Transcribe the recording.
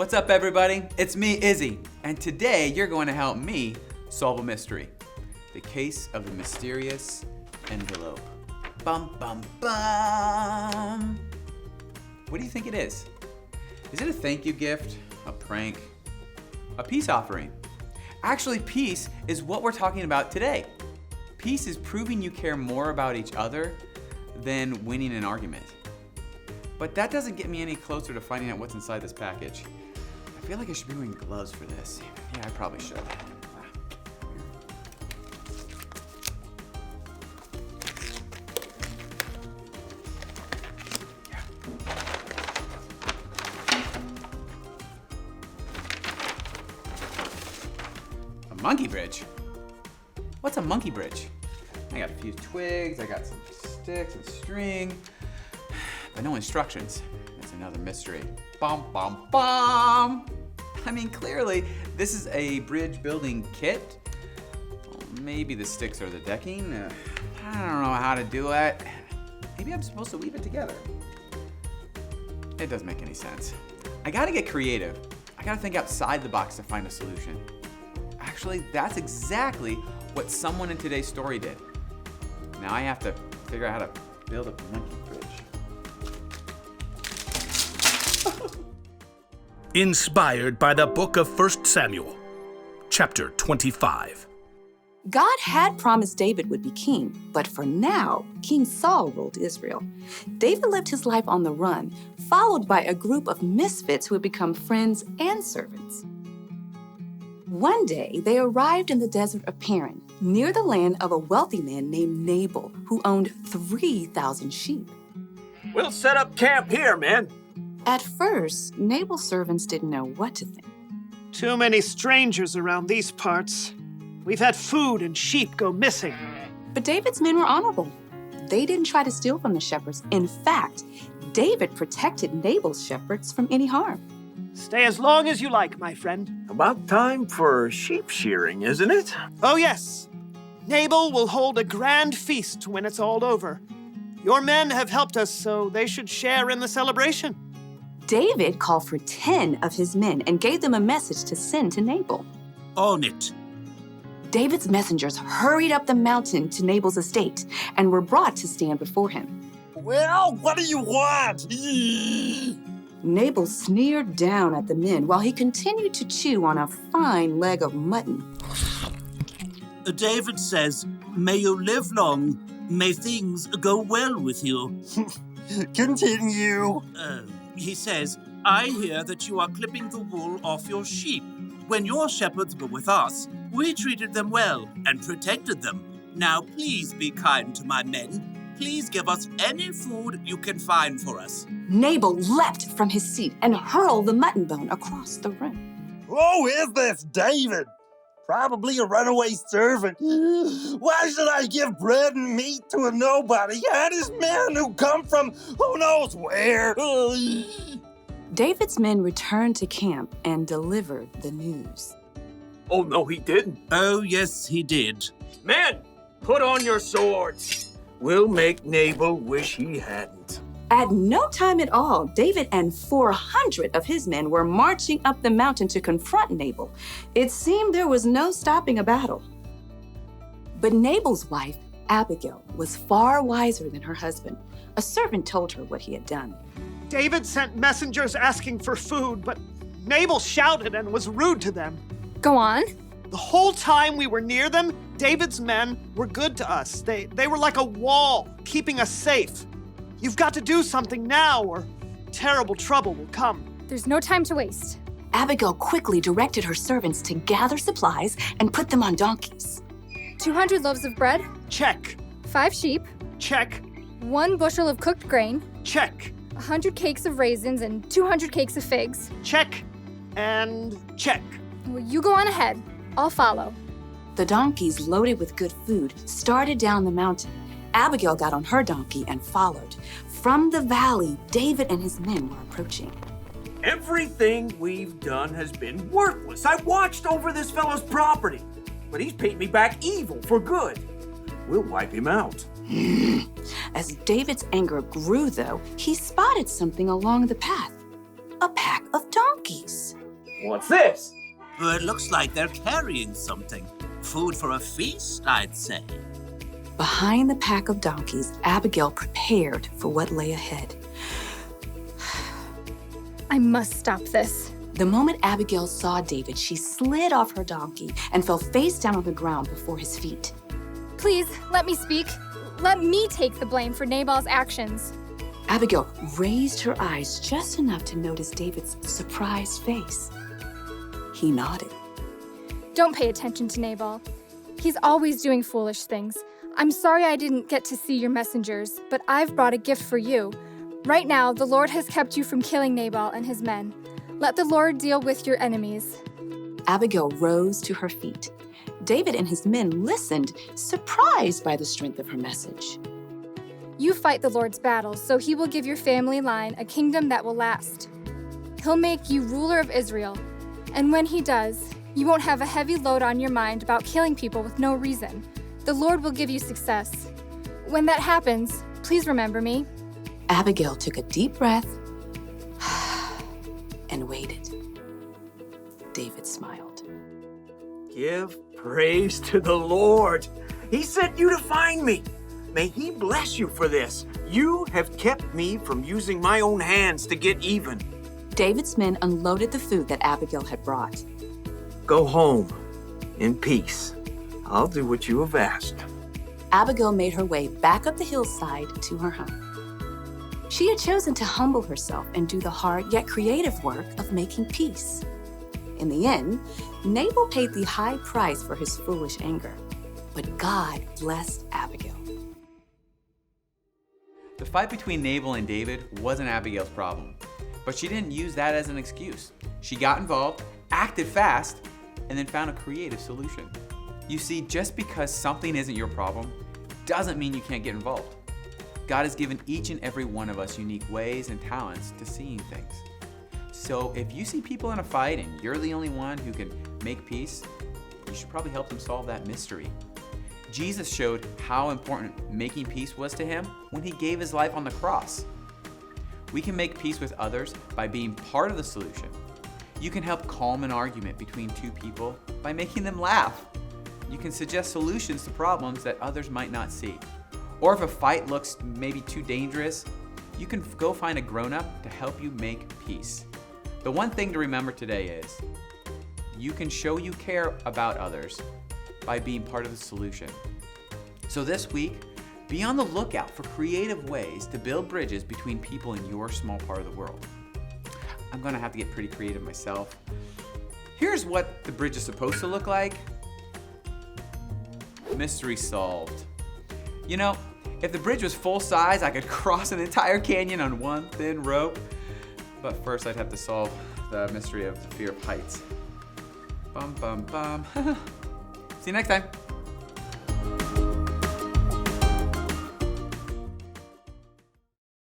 What's up, everybody? It's me, Izzy, and today you're going to help me solve a mystery. The case of the mysterious envelope. Bum, bum, bum. What do you think it is? Is it a thank you gift, a prank, a peace offering? Actually, peace is what we're talking about today. Peace is proving you care more about each other than winning an argument. But that doesn't get me any closer to finding out what's inside this package. I feel like I should be wearing gloves for this. Yeah, I probably should. A monkey bridge? What's a monkey bridge? I got a few twigs, I got some sticks and string, but no instructions. That's another mystery. Bum, bum, bum! I mean, clearly, this is a bridge building kit. Well, maybe the sticks are the decking. I don't know how to do it. Maybe I'm supposed to weave it together. It doesn't make any sense. I gotta get creative. I gotta think outside the box to find a solution. Actually, that's exactly what someone in today's story did. Now I have to figure out how to build a monkey bridge. Inspired by the book of 1 Samuel, chapter 25. God had promised David would be king, but for now, King Saul ruled Israel. David lived his life on the run, followed by a group of misfits who had become friends and servants. One day, they arrived in the desert of Paran, near the land of a wealthy man named Nabal, who owned 3,000 sheep. We'll set up camp here, man. At first, Nabal's servants didn't know what to think. Too many strangers around these parts. We've had food and sheep go missing. But David's men were honorable. They didn't try to steal from the shepherds. In fact, David protected Nabal's shepherds from any harm. Stay as long as you like, my friend. About time for sheep shearing, isn't it? Oh, yes. Nabal will hold a grand feast when it's all over. Your men have helped us, so they should share in the celebration. David called for 10 of his men and gave them a message to send to Nabal. On it. David's messengers hurried up the mountain to Nabal's estate and were brought to stand before him. Well, what do you want? Nabal sneered down at the men while he continued to chew on a fine leg of mutton. David says, "May you live long. May things go well with you." Continue. He says, "I hear that you are clipping the wool off your sheep. When your shepherds were with us, we treated them well and protected them. Now please be kind to my men. Please give us any food you can find for us." Nabal leapt from his seat and hurled the mutton bone across the room. Who is this David? Probably a runaway servant. Why should I give bread and meat to a nobody? And his men who come from who knows where? David's men returned to camp and delivered the news. Oh, no, he didn't. Oh, yes, he did. Men, put on your swords. We'll make Nabal wish he hadn't. At no time at all, David and 400 of his men were marching up the mountain to confront Nabal. It seemed there was no stopping a battle. But Nabal's wife, Abigail, was far wiser than her husband. A servant told her what he had done. David sent messengers asking for food, but Nabal shouted and was rude to them. Go on. The whole time we were near them, David's men were good to us. They were like a wall, keeping us safe. You've got to do something now, or terrible trouble will come. There's no time to waste. Abigail quickly directed her servants to gather supplies and put them on donkeys. 200 loaves of bread, Check. 5 sheep, Check. 1 bushel of cooked grain, Check. 100 cakes of raisins, and 200 cakes of figs. Check. And check. Well, you go on ahead. I'll follow. The donkeys, loaded with good food, started down the mountain. Abigail got on her donkey and followed. From the valley, David and his men were approaching. Everything we've done has been worthless. I watched over this fellow's property, but he's paid me back evil for good. We'll wipe him out. As David's anger grew, though, he spotted something along the path. A pack of donkeys. What's this? It looks like they're carrying something. Food for a feast, I'd say. Behind the pack of donkeys, Abigail prepared for what lay ahead. I must stop this. The moment Abigail saw David, she slid off her donkey and fell face down on the ground before his feet. Please, let me speak. Let me take the blame for Nabal's actions. Abigail raised her eyes just enough to notice David's surprised face. He nodded. Don't pay attention to Nabal. He's always doing foolish things. I'm sorry I didn't get to see your messengers, but I've brought a gift for you. Right now, the Lord has kept you from killing Nabal and his men. Let the Lord deal with your enemies. Abigail rose to her feet. David and his men listened, surprised by the strength of her message. You fight the Lord's battles, so he will give your family line a kingdom that will last. He'll make you ruler of Israel. And when he does, you won't have a heavy load on your mind about killing people with no reason. The Lord will give you success. When that happens, please remember me. Abigail took a deep breath and waited. David smiled. Give praise to the Lord. He sent you to find me. May he bless you for this. You have kept me from using my own hands to get even. David's men unloaded the food that Abigail had brought. Go home in peace. I'll do what you have asked. Abigail made her way back up the hillside to her home. She had chosen to humble herself and do the hard yet creative work of making peace. In the end, Nabal paid the high price for his foolish anger, but God blessed Abigail. The fight between Nabal and David wasn't Abigail's problem, but she didn't use that as an excuse. She got involved, acted fast, and then found a creative solution. You see, just because something isn't your problem doesn't mean you can't get involved. God has given each and every one of us unique ways and talents to seeing things. So if you see people in a fight and you're the only one who can make peace, you should probably help them solve that mystery. Jesus showed how important making peace was to him when he gave his life on the cross. We can make peace with others by being part of the solution. You can help calm an argument between two people by making them laugh. You can suggest solutions to problems that others might not see. Or if a fight looks maybe too dangerous, you can go find a grown-up to help you make peace. The one thing to remember today is, you can show you care about others by being part of the solution. So this week, be on the lookout for creative ways to build bridges between people in your small part of the world. I'm gonna have to get pretty creative myself. Here's what the bridge is supposed to look like. Mystery solved. You know, if the bridge was full size, I could cross an entire canyon on one thin rope. But first I'd have to solve the mystery of the fear of heights. Bum, bum, bum. See you next time.